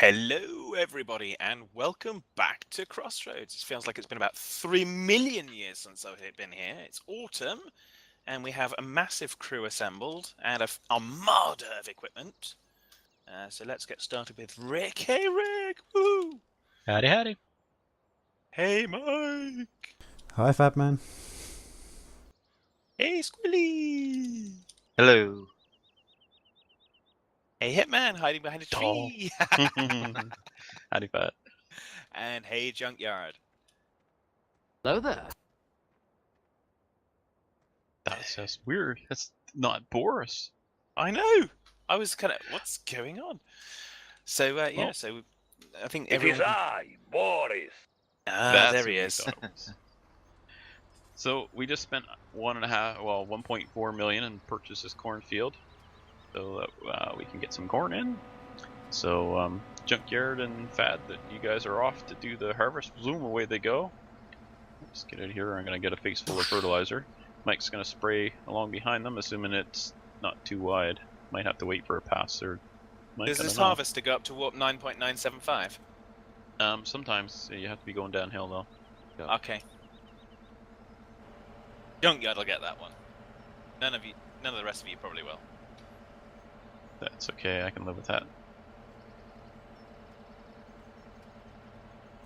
Hello, everybody, and welcome back to Crossroads. It feels like it's been about 3 million years since I've been here. It's autumn, and we have a massive crew assembled and an armada of equipment. So let's get started with Rick. Hey, Rick! Woo! Howdy, howdy. Hey, Mike! Hi, Fabman. Hey, Squilly! Hello. Hey, Hitman, hiding behind a tree! Howdy, Pat. And hey, Junkyard. Hello there. That's just weird. That's not Boris. I know! I was kind of, what's going on? So, Oh. so I think It everyone... is I, Boris. That's there who he we is. thought it was. So we just spent 1.4 million and purchased this cornfield, so that we can get some corn in. So Junkyard and Fad, that you guys are off to do the harvest. Zoom, away they go. Let's get out of here. I'm gonna get a face full of fertilizer. Mike's gonna spray along behind them, assuming it's not too wide. Might have to wait for a pass or. Does this harvester go up to warp 9.975? Sometimes you have to be going downhill though. Yeah. Okay. Junkyard will get that one. None of the rest of you probably will. That's okay, I can live with that.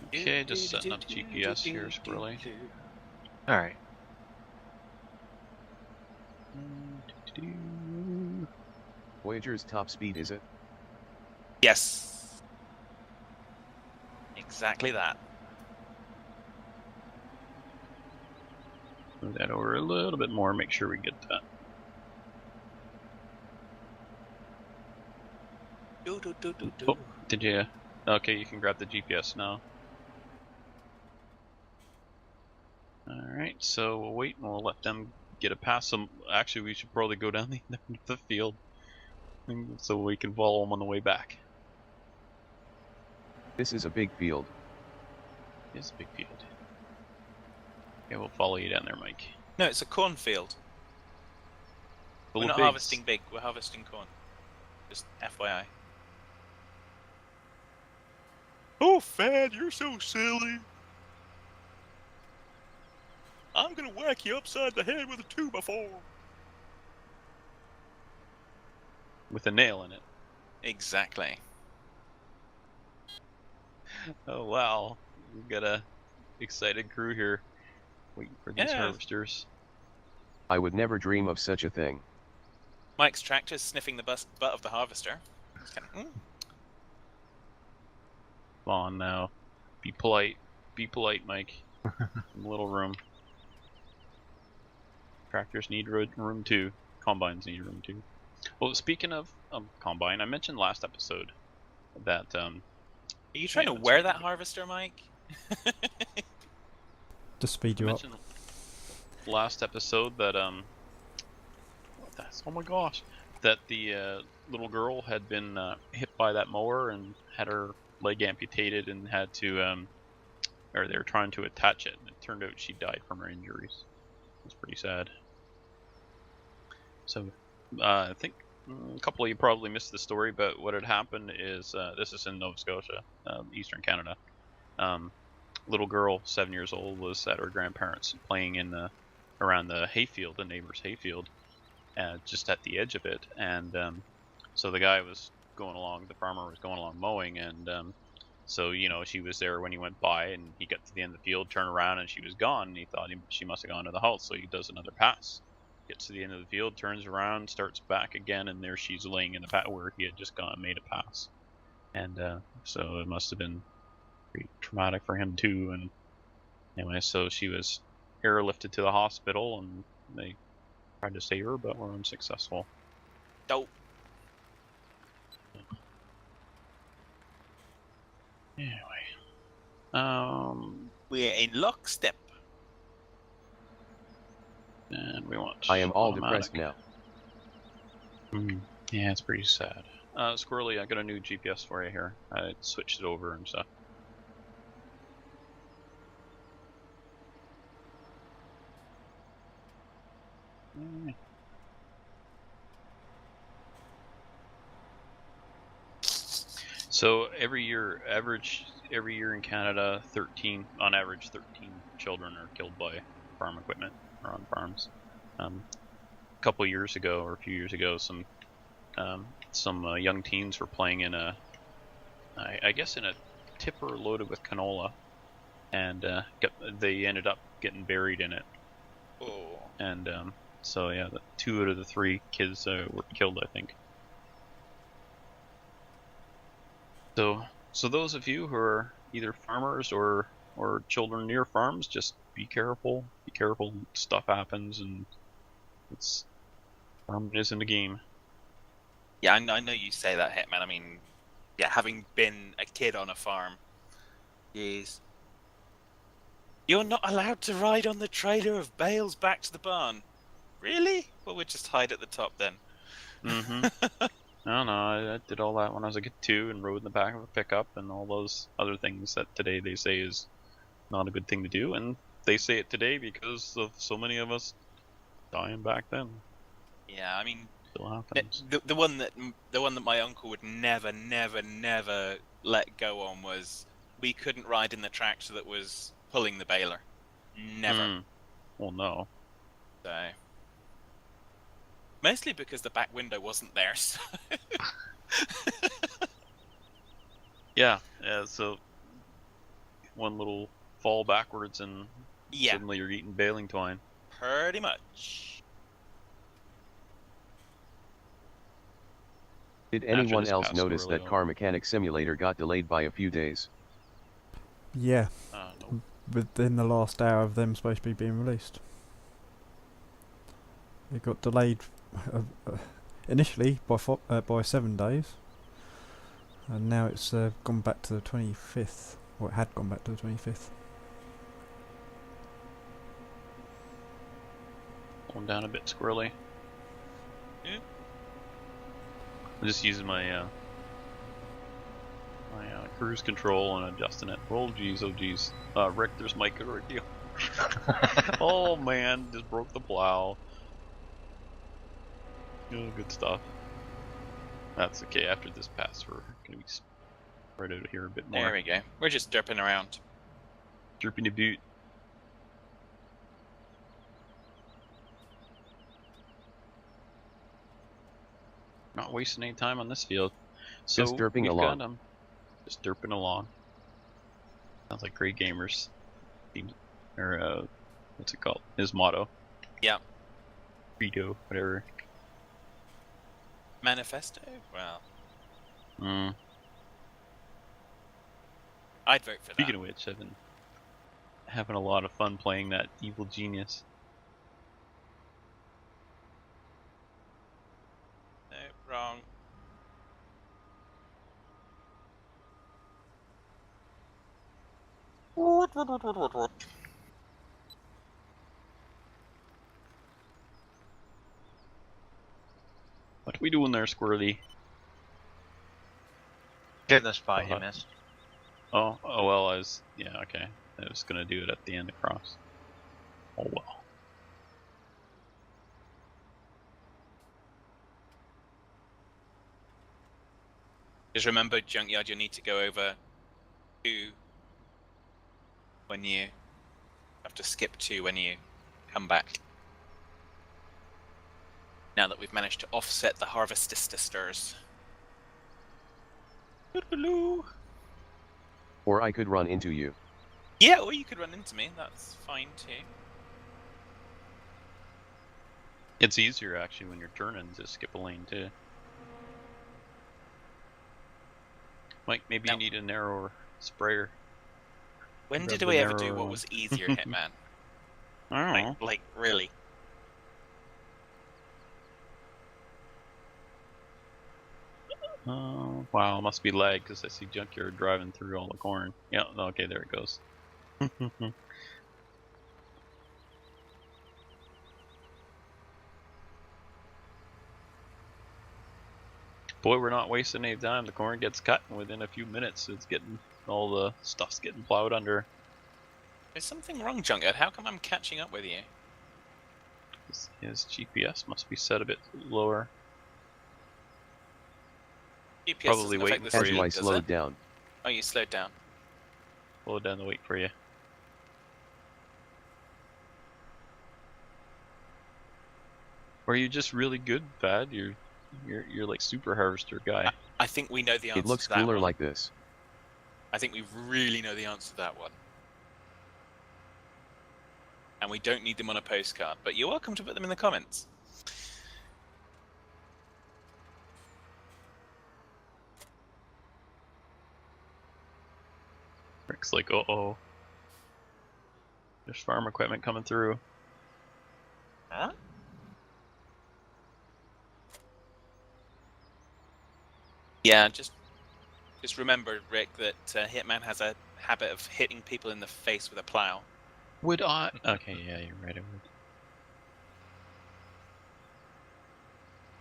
Okay, just setting up GPS here, Squirrely. Alright. Voyager's top speed, is it? Yes. Exactly that. Move that over a little bit more, make sure we get that. Oh, did you? Okay, you can grab the GPS now. Alright, so we'll wait and we'll let them get a pass. Actually, we should probably go down the end of the field so we can follow them on the way back. This is a big field. It's a big field. Okay, we'll follow you down there, Mike. No, it's a cornfield. Full We're of not pigs. harvesting big, we're harvesting corn. Just FYI. Oh, Fad, you're so silly. I'm gonna whack you upside the head with a 2x4. With a nail in it. Exactly. Oh wow, we've got a excited crew here waiting for these harvesters. I would never dream of such a thing. Mike's tractor's sniffing the butt of the harvester. Come on now, be polite. Be polite, Mike. Some little room. Tractors need room too. Combines need room too. Well, speaking of combine, I mentioned last episode that Are you trying to wear that harvester, Mike? To speed you up. Last episode that oh my gosh, that the little girl had been hit by that mower and had her leg amputated and had to or they were trying to attach it, and it turned out she died from her injuries. It's pretty sad. So I think a couple of you probably missed the story, but what had happened is this is in Nova Scotia, Eastern Canada. Little girl, 7 years old, was at her grandparents' playing in around the hayfield, the neighbor's hayfield, just at the edge of it. And so the guy was going along, the farmer was going along mowing, and so she was there when he went by, and he got to the end of the field, turned around, and she was gone. And he thought she must have gone to the house, so he does another pass. Gets to the end of the field, turns around, starts back again, and there she's laying in the pat where he had just gone and made a pass. And so it must have been pretty traumatic for him too. And anyway, so she was airlifted to the hospital, and they tried to save her, but were unsuccessful. Dope. Anyway, we're in lockstep. And we want. I am all automatic. depressed now. Yeah, it's pretty sad. Squirrely, I got a new GPS for you here. I switched it over and stuff. So every year in Canada, 13 on average, 13 children are killed by farm equipment or on farms. A couple years ago, or a few years ago, some young teens were playing in I guess in a tipper loaded with canola, and they ended up getting buried in it. Oh. And so yeah, 2 out of the 3 kids were killed, I think. So those of you who are either farmers or children near farms, just be careful. Be careful. Stuff happens, and farming isn't a game. Yeah, I know you say that, Hitman. I mean, yeah, having been a kid on a farm, jeez. You're not allowed to ride on the trailer of bales back to the barn. Really? Well, we'll just hide at the top then. Mm-hmm. I don't know. I did all that when I was a kid too, and rode in the back of a pickup and all those other things that today they say is not a good thing to do, and they say it today because of so many of us dying back then. Yeah, I mean, Still happens. the one that my uncle would never let go on was we couldn't ride in the tractor that was pulling the baler. Never. Well, no. So mostly because the back window wasn't there. So. Yeah. So one little fall backwards and suddenly you're eating baling twine. Pretty much. Did anyone else notice that Car Mechanic Simulator got delayed by a few days? Yeah, No. within the last hour of them supposed to be being released. It got delayed initially by 7 days, and now it's gone back to the 25th. Or it had gone back to the 25th. Going down a bit squirrely. Yeah. I'm just using my cruise control and adjusting it. Oh geez. Rick, there's Mike right here. Oh man, just broke the plow. Oh, good stuff. That's okay. After this pass, we're gonna be spread out here a bit more. There we go. We're just derping around. Drooping a boot. Not wasting any time on this field. So Just derping along. Just derping along. Sounds like great gamers. Or what's it called? His motto. Yeah. Credo, whatever. Manifesto? Well, I'd vote for Speaking that. of which, I've been having a lot of fun playing that evil genius. No, wrong. What are we doing there, Squirrely? Get in the spot you missed. Oh well, yeah, okay. I was gonna do it at the end across. Oh well. Just remember, Junkyard, you need to go over 2 when you have to skip 2 when you come back. Now that we've managed to offset the harvestisters. Or I could run into you. Yeah, or you could run into me. That's fine too. It's easier actually when you're turning to skip a lane too. Mike, maybe you need a narrower sprayer. When Grab did the we ever do narrower what one. was easier, Hitman? I don't know. Like really? Oh, wow, must be lag because I see Junkyard driving through all the corn. Yeah, okay, there it goes. Boy, we're not wasting any time. The corn gets cut, and within a few minutes, all the stuff's getting plowed under. Is something wrong, Junkyard? How come I'm catching up with you? His GPS must be set a bit lower. GPS Probably doesn't waiting affect the for you. speed, As I does slowed it? down. Oh, you slowed down. Slow down the wait for you. Or are you just really good, Vad? You're like super harvester guy. I think we know the answer It looks to that cooler one. like this. I think we really know the answer to that one. And we don't need them on a postcard, but you're welcome to put them in the comments. Rick's like, uh-oh. There's farm equipment coming through. Huh? Yeah, just remember, Rick, that Hitman has a habit of hitting people in the face with a plow. Would I? Okay, yeah, you're right. I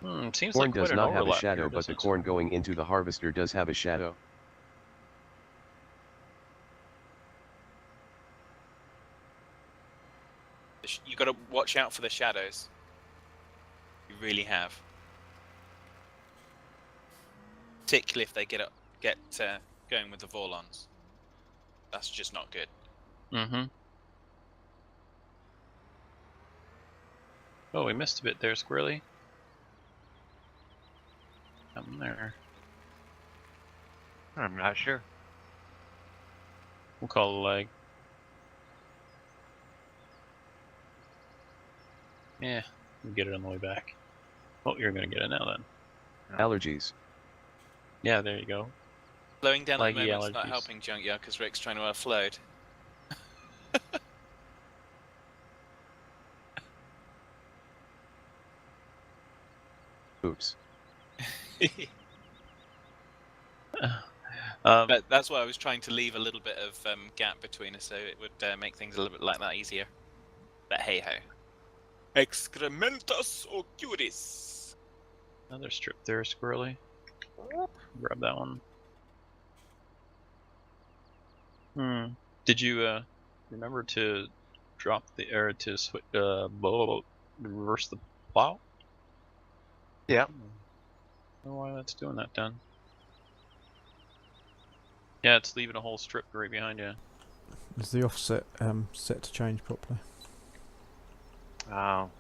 would. Seems Corn like quite does an not have a overlap shadow, here, but the doesn't corn it? going into the harvester does have a shadow. You got to watch out for the shadows. You really have. Particularly if they get going with the Vorlons. That's just not good. Mm-hmm. Oh, we missed a bit there, Squirrely. Something there. I'm not sure. We'll call the leg. Yeah, we'll get it on the way back. Oh, you're gonna get it now then. Allergies. Yeah, there you go. Slowing down at the Leggy moment is not allergies. helping Junkyard because Rick's trying to offload. Oops. But that's why I was trying to leave a little bit of gap between us so it would make things a little bit like that easier. But hey ho. Excrementus oculis. Another strip there, Squirrely. Grab that one. Did you remember to drop the air to reverse the plow? Yeah. I don't know why that's doing that then. Yeah, it's leaving a whole strip right behind you. Is the offset set to change properly? Oh.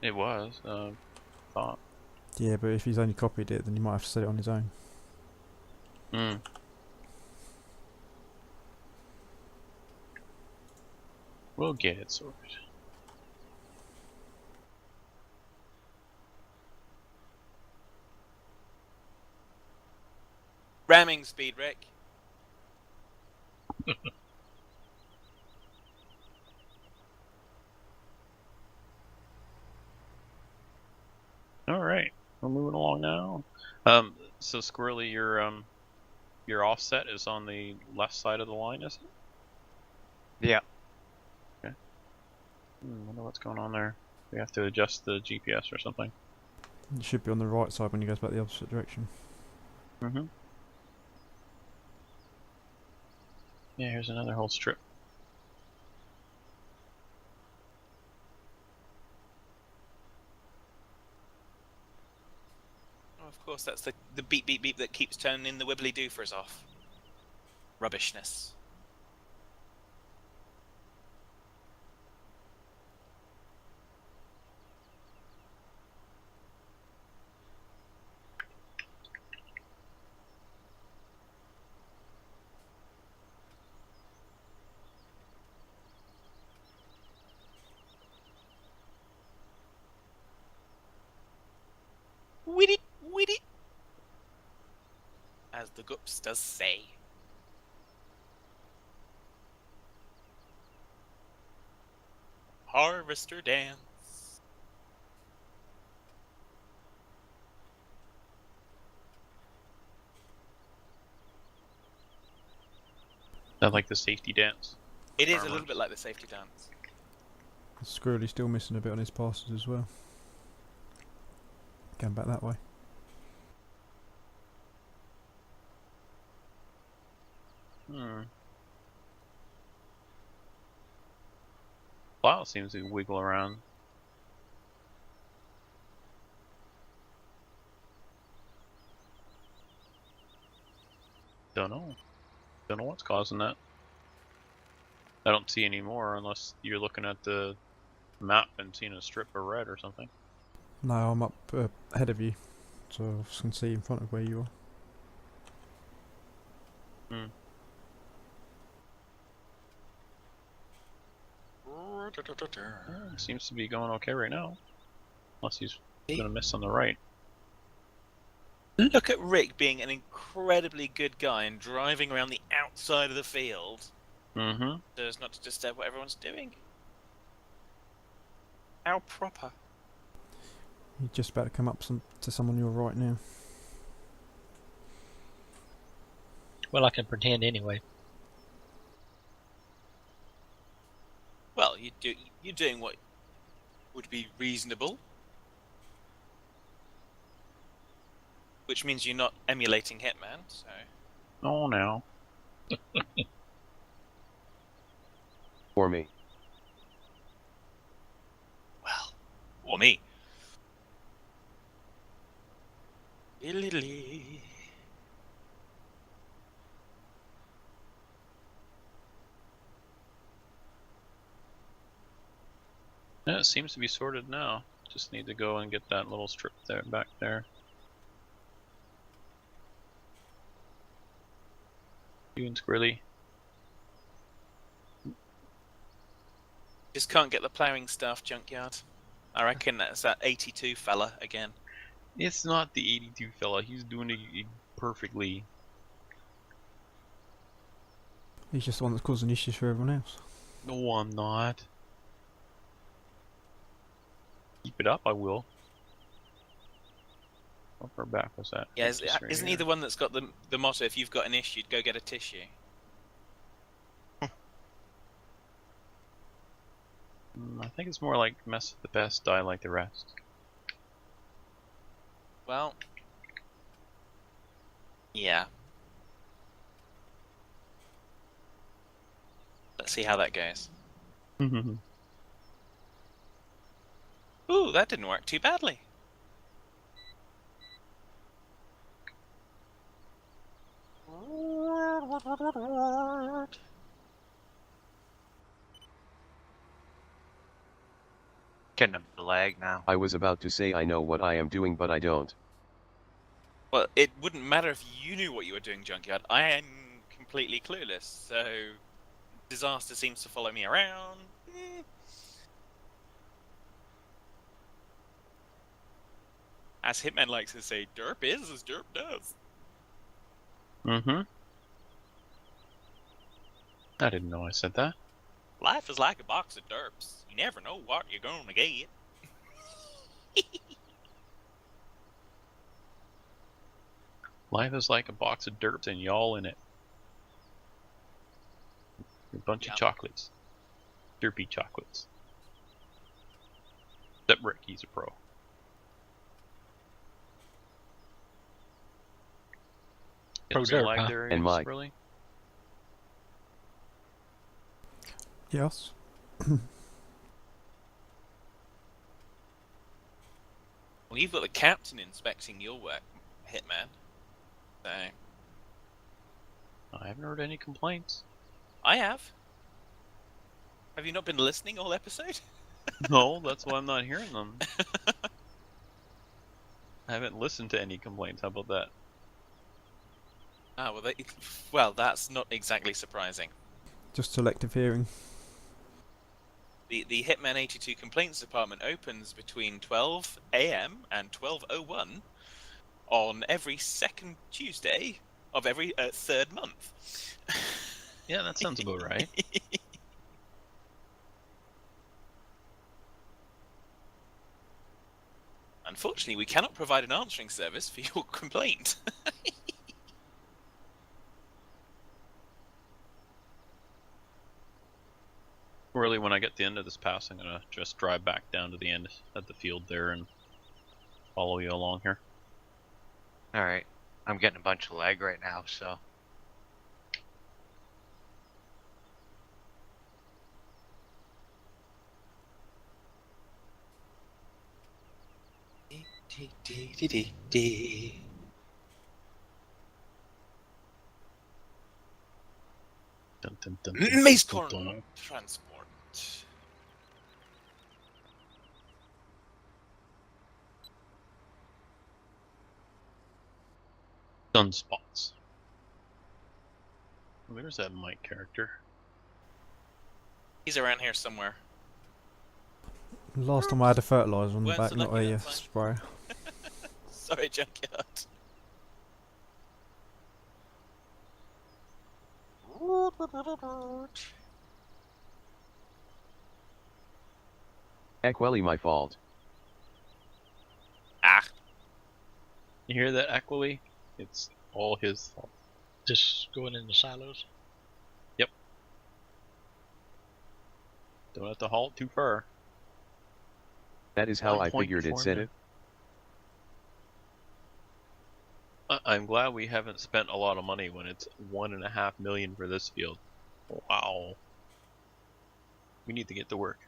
It was. Thought. Yeah, but if he's only copied it, then he might have to set it on his own. We'll get it sorted. Ramming speed, Rick. All right, we're moving along now. So Squirrely, your offset is on the left side of the line, is it? Yeah. Okay. Wonder what's going on there. We have to adjust the GPS or something. It should be on the right side when he goes back the opposite direction. Mm-hmm. Yeah, here's another whole strip. Oh, of course, that's the beep beep beep that keeps turning the wibbly doofers off. Rubbishness. Witty, witty, as the Gups does say. Harvester dance. Not like the safety dance. It is a Farmers. little bit like the safety dance. Squirrely's still missing a bit on his passes as well. Going back that way. Plow seems to wiggle around. Don't know. Don't know what's causing that. I don't see any more unless you're looking at the map and seeing a strip of red or something. No, I'm up ahead of you, so I can see in front of where you are. Hmm. It seems to be going okay right now. Unless he's going to miss on the right. Look at Rick being an incredibly good guy and driving around the outside of the field Mm-hmm. so as not to disturb what everyone's doing. How proper. You're just about to come up to someone you're right now. Well, I can pretend anyway. Well, you're doing what would be reasonable. Which means you're not emulating Hitman, so... Oh, no. For me. Well, or me. Illy. Yeah, it seems to be sorted now. Just need to go and get that little strip there, back there. You and Squirrely. Just can't get the ploughing stuff, Junkyard. I reckon that's that 82 fella again. It's not the 82 fella. He's doing it perfectly. He's just the one that's causing issues for everyone else. No, I'm not. Keep it up, I will. How far back was that? Yeah, Just right isn't he here. the one that's got the motto, if you've got an issue, go get a tissue? I think it's more like mess with the best, die like the rest. Well... yeah. Let's see how that goes. Ooh, that didn't work too badly. Getting a bit of lag now. I was about to say I know what I am doing, but I don't. Well, it wouldn't matter if you knew what you were doing, Junkyard. I am completely clueless, so... disaster seems to follow me around. As Hitman likes to say, derp is as derp does. Mm-hmm. I didn't know I said that. Life is like a box of derps. You never know what you're gonna get. Life is like a box of derps and y'all in it. A bunch of chocolates. Derpy chocolates. Except Rick, he's a pro. Pro Getting some derp, lag huh? there, And Mike. Really? Yes. Well, you've got the captain inspecting your work, Hitman. So... I haven't heard any complaints. I have. Have you not been listening all episode? No, that's why I'm not hearing them. I haven't listened to any complaints. How about that? Ah, well, that's not exactly surprising. Just selective hearing. The Hitman 82 Complaints Department opens between 12 AM and 12:01 on every second Tuesday of every third month. Yeah, that sounds about right. Unfortunately, we cannot provide an answering service for your complaint. Really, when I get to the end of this pass, I'm gonna just drive back down to the end at the field there and follow you along here. Alright. I'm getting a bunch of lag right now, so. Dun, dun, dun, dun, dun, Mace dun, corn dun. transport. Sunspots. Well, there's that Mike character. He's around here somewhere. Last time I had a fertiliser on the Weren't back, so not lucky a that time. spray. Sorry, Junkyard. Equally my fault. Ah, You hear that, Aquily? It's all his fault. Just going in the silos. Don't have to halt too far. That is how On I point figured it for said me. it. I'm glad we haven't spent a lot of money when it's $1.5 million for this field. Wow. We need to get to work.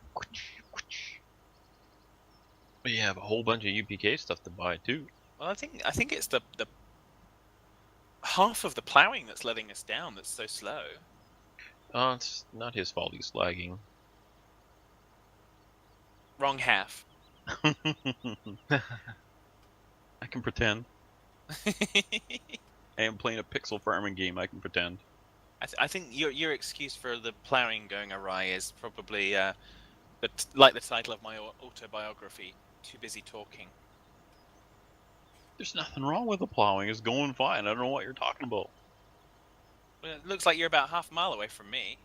But you have a whole bunch of UPK stuff to buy too. well, I think it's the half of the ploughing that's letting us down. That's so slow. Oh, it's not his fault. He's lagging. Wrong half. I can pretend. I am playing a pixel farming game. I can pretend. I think your excuse for the ploughing going awry is probably like the title of my autobiography. Too busy talking. There's nothing wrong with the plowing. It's going fine. I don't know what you're talking about. Well, it looks like you're about half a mile away from me.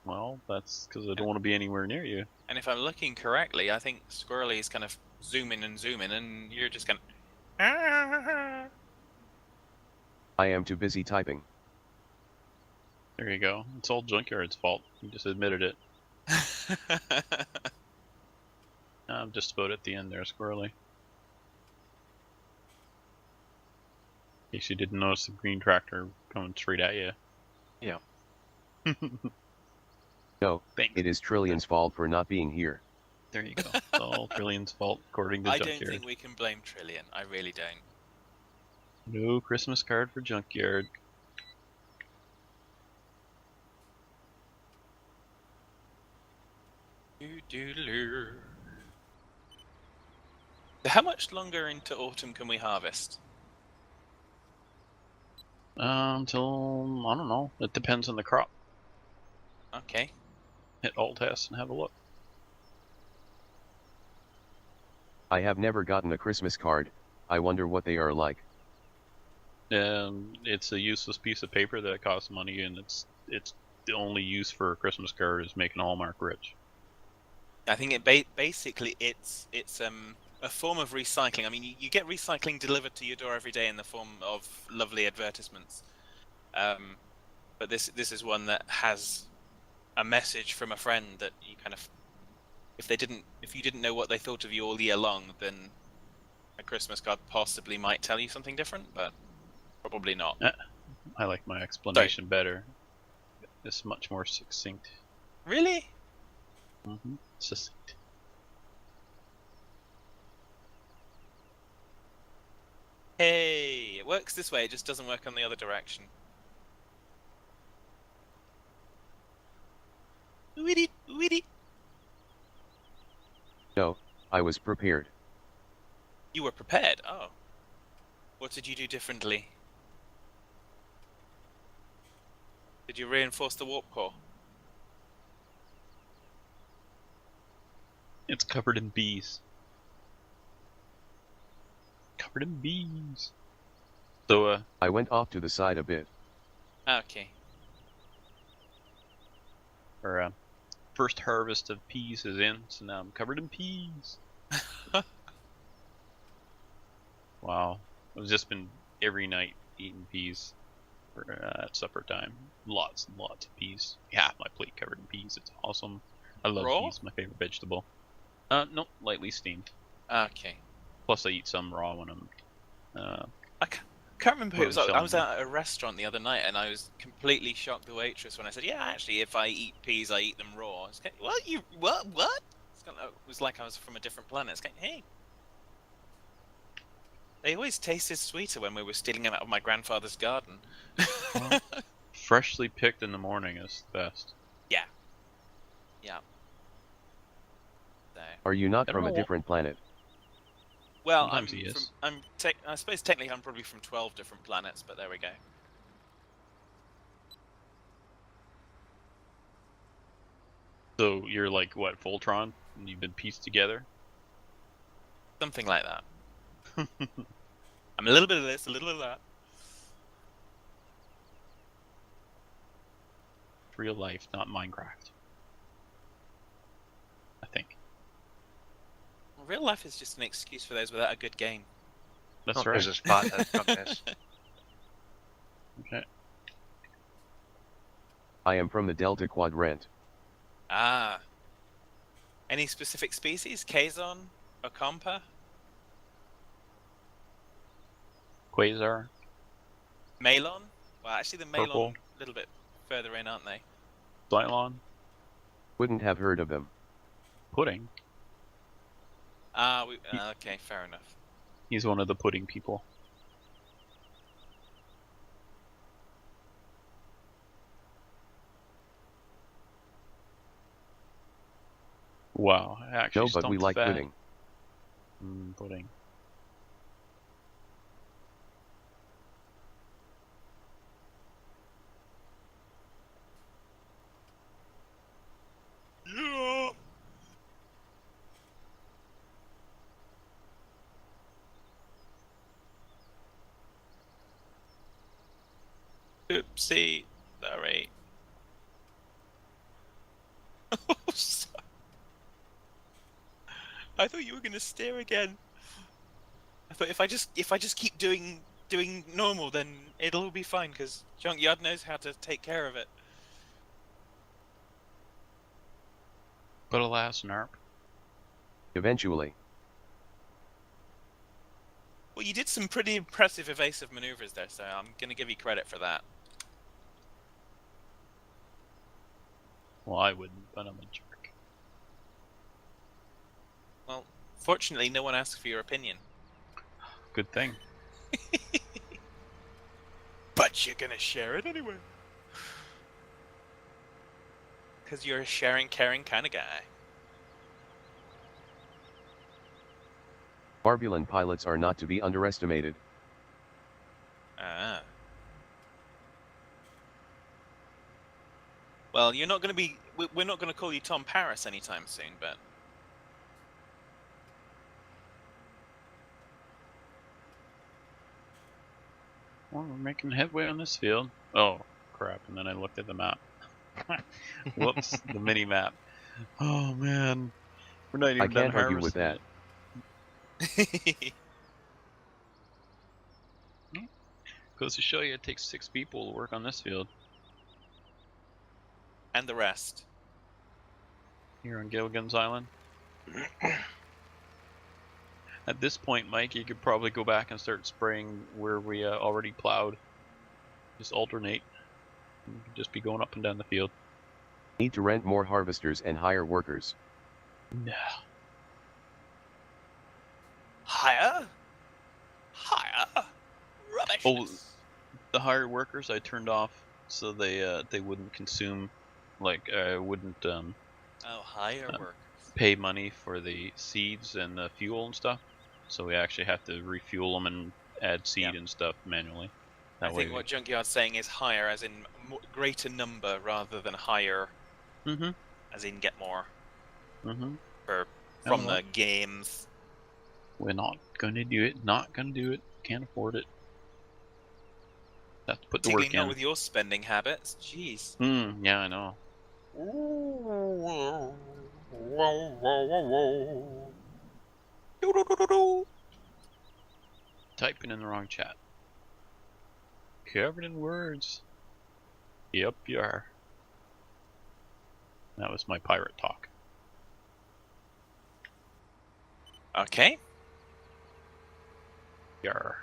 Well, that's because I don't want to be anywhere near you. And if I'm looking correctly, I think Squirrely is kind of zooming, and you're just kind of. I am too busy typing. There you go. It's all Junkyard's fault. He just admitted it. I'm just about at the end there, Squirrely. In case you didn't notice the green tractor coming straight at you. Yeah. No, Thanks. it is Trillion's fault for not being here. There you go. It's all Trillion's fault, according to I Junkyard. don't think we can blame Trillion. I really don't. No Christmas card for Junkyard. Doo-doo-doo. How much longer into autumn can we harvest? Till, I don't know. It depends on the crop. Okay. Hit Alt-S and have a look. I have never gotten a Christmas card. I wonder what they are like. It's a useless piece of paper that costs money, and it's the only use for a Christmas card is making Hallmark rich. I think basically it's a form of recycling. I mean, you get recycling delivered to your door every day in the form of lovely advertisements. But this is one that has a message from a friend that you kind of, if you didn't know what they thought of you all year long, then a Christmas card possibly might tell you something different, but probably not. I like my explanation better. It's much more succinct. Really? Mm-hmm. Succinct. Hey, it works this way, it just doesn't work on the other direction. Weedy, weedy. No, I was prepared. You were prepared? Oh. What did you do differently? Did you reinforce the warp core? It's covered in bees. Covered in bees. So, I went off to the side a bit. Okay. our first harvest of peas is in, so now I'm covered in peas. Wow. I've just been every night eating peas for at supper time. Lots and lots of peas. Half my plate covered in peas. It's awesome. I love Raw? peas, my favorite vegetable. Nope, lightly steamed. Okay. Plus I eat some raw when I'm Can't remember who it was. I was Shelton. at a restaurant the other night and I was completely shocked the waitress when I said, "Yeah, actually, if I eat peas, I eat them raw." It's kind of, what? You what? What? It was like I was from a different planet. It's kind of, hey, they always tasted sweeter when we were stealing them out of my grandfather's garden. Freshly picked in the morning is the best. Yeah. Yeah. So, Are you not I from don't a know. different planet? well, Sometimes he is. I suppose technically I'm probably from 12 different planets, but there we go. So you're like what, Voltron? And you've been pieced together? Something like that. I'm a little bit of this, a little bit of that. Real life, not Minecraft. I think. Real life is just an excuse for those without a good game. That's Oh, right. there's a spot that's from this. Okay. I am from the Delta Quadrant. Ah. Any specific species? Kazon? Okampa? Quasar, Malon? Well, actually the Malon Purple. a little bit further in, aren't they? Cylon, Wouldn't have heard of them. Pudding. Okay, fair enough. He's one of the pudding people. Wow, I actually No, but we stumped like fat. pudding. Pudding. Yeah. Oopsie. Sorry. I thought you were gonna stare again. I thought if I just keep doing normal, then it'll be fine because Junkyard knows how to take care of it. But alas, Narp. Eventually. Well, you did some pretty impressive evasive maneuvers there, so I'm gonna give you credit for that. Well, I wouldn't, but I'm a jerk. Well, fortunately, no one asked for your opinion. Good thing. But you're gonna share it anyway. Because you're a sharing, caring kind of guy. Barbulan pilots are not to be underestimated. Ah. Well, you're not gonna be... We're not gonna call you Tom Paris anytime soon, but... Well, we're making headway on this field. Oh, crap. And then I looked at the map. Whoops, the mini map. Oh, man. We're not even I done can't argue with harvesting that. yet. Goes to show you it takes 6 people to work on this field. And the rest. Here on Gilligan's Island. At this point, Mike, you could probably go back and start spraying where we already plowed. Just alternate. You could just be going up and down the field. Need to rent more harvesters and hire workers. No. Higher? Higher? Rubbish. Oh, the hired workers I turned off so they wouldn't consume, like wouldn't Oh, higher workers. pay money for the seeds and the fuel and stuff. So we actually have to refuel them and add seed and stuff manually. I think what Junkyard's saying is higher, as in greater number, rather than higher, as in get more. From the games. We're not gonna do it. Not gonna do it. Can't afford it. Have to put the work Particularly not in. with your spending habits. Jeez. Yeah, I know. Typing in the wrong chat. Covered in words. Yep, you are. That was my pirate talk. Okay. Yar.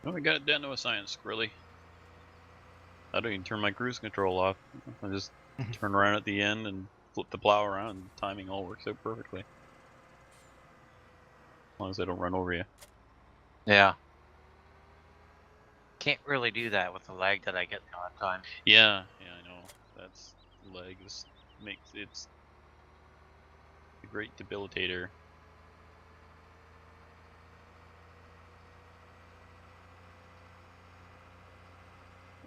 Oh, we got it down to a science, really. I don't even turn my cruise control off. I just turn around at the end and flip the plow around, and timing all works out perfectly. As long as I don't run over you. Yeah. Can't really do that with the lag that I get all the time. Yeah, I know. That's lag makes it's a great debilitator.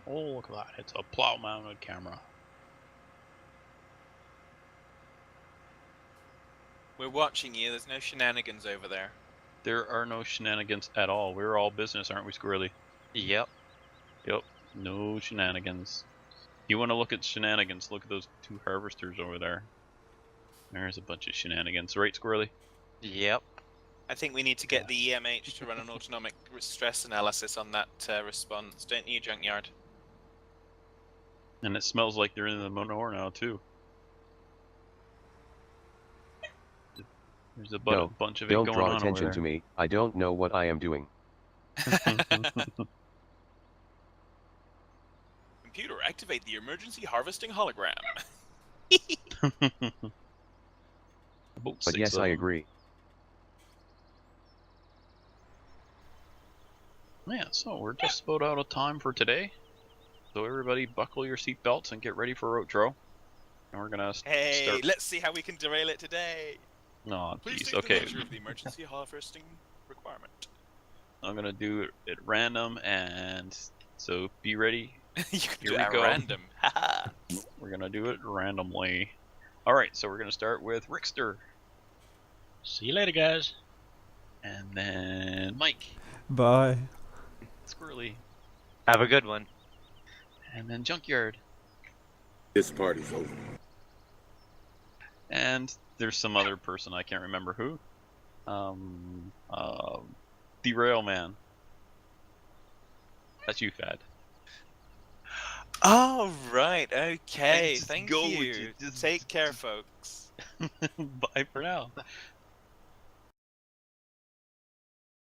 Oh, look at that. It's a plow mounted camera. We're watching you. There's no shenanigans over there. There are no shenanigans at all. We're all business, aren't we, Squirrely? Yep. Yep. No shenanigans. You want to look at shenanigans, look at those 2 harvesters over there. There's a bunch of shenanigans. Right, Squirrely? Yep. I think we need to get the EMH to run an autonomic stress analysis on that response, don't you, Junkyard? And it smells like they're in the manure now, too. There's a bunch of it Don't going draw on attention over to me, I don't know what I am doing. Computer, activate the emergency harvesting hologram. But yes, I agree. Yeah, so we're just about out of time for today. So everybody buckle your seatbelts and get ready for outro. And we're gonna Hey, start. let's see how we can derail it today. Oh, Please jeez. take Okay, the measure of the emergency harvesting requirement. I'm gonna do it at random, and so be ready. You can Here do we it at go. random. We're gonna do it randomly. All right, so we're gonna start with Rickster, See you later, guys. and then Mike, Bye. Squirrely, Have a good one. and then Junkyard. This party's over. And there's some other person, I can't remember who. Derail Man. That's you, Fad. Oh, right. Okay. Just Thank go with you. it. Just- Take care, folks. Bye for now.